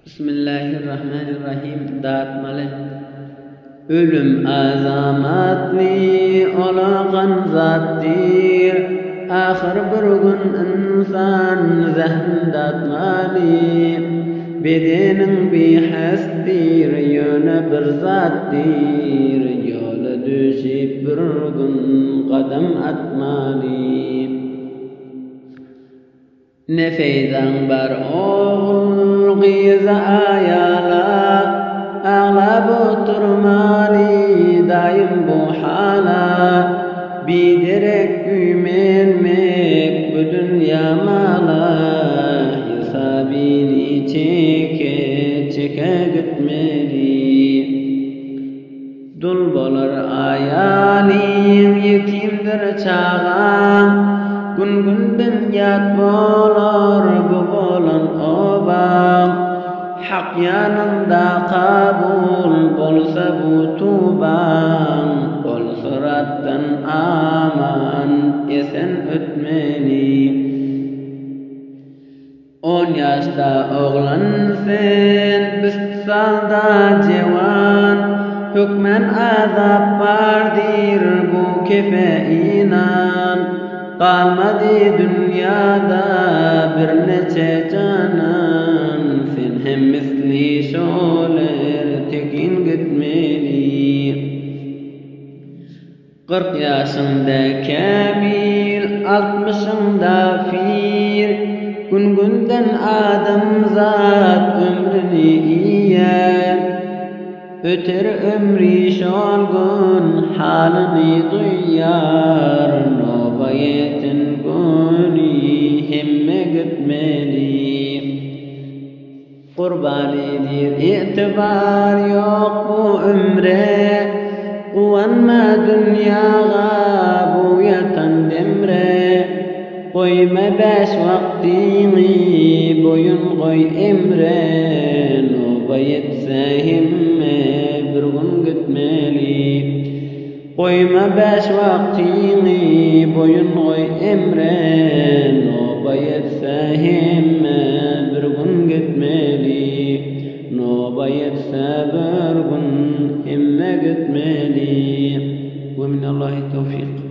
Bismillahirrahmanirrahim. Dağıtmalı. Ölüm azamatli olağan zattir. Ahir bir gün insan zehn dağıtmalı. Bedenin bihastir, yöne bir zattir. Yola düşüp bir gün kadam atmalı. Ne feydan bar oğul gıyza ayala, ağlab oturmalı daim bu hala. Biderek büyümelmek bu dünya mala, hesabini çeke çeke gitmeli. Dul bolar ayalin yetimdir çağan, gün yat bolar bu bolan obam. Hak yanında kabul bolsa bu tuban, ol sırattan aman esen ötmeli. 10 yaşta oğlan sen, bisalda cevan, hükmen azap vardır bu kefe inan. Kalmadı dünyada bir neçe canan, sen hem misli şoler tekin gitmeli. 40 yaşında kamil, 60'ında fir, günden adam zat ömrünü yiyen. Öter ömrü şolgun halini duyar, nobayetin günü hemme gitmeli. Kurbanidir itibar yok bu ömre, uvanma dünyaga bu yatan demre. Koyma 5 vaktini boyun koy emre, nobayetse himme bir gün gitmeli. Koyma 5 vaktini boyun koy emre, nobayetse himme bir gün gitmeli. Nobayetse bir gün himme gitmeli. Ve minallahi tevfik.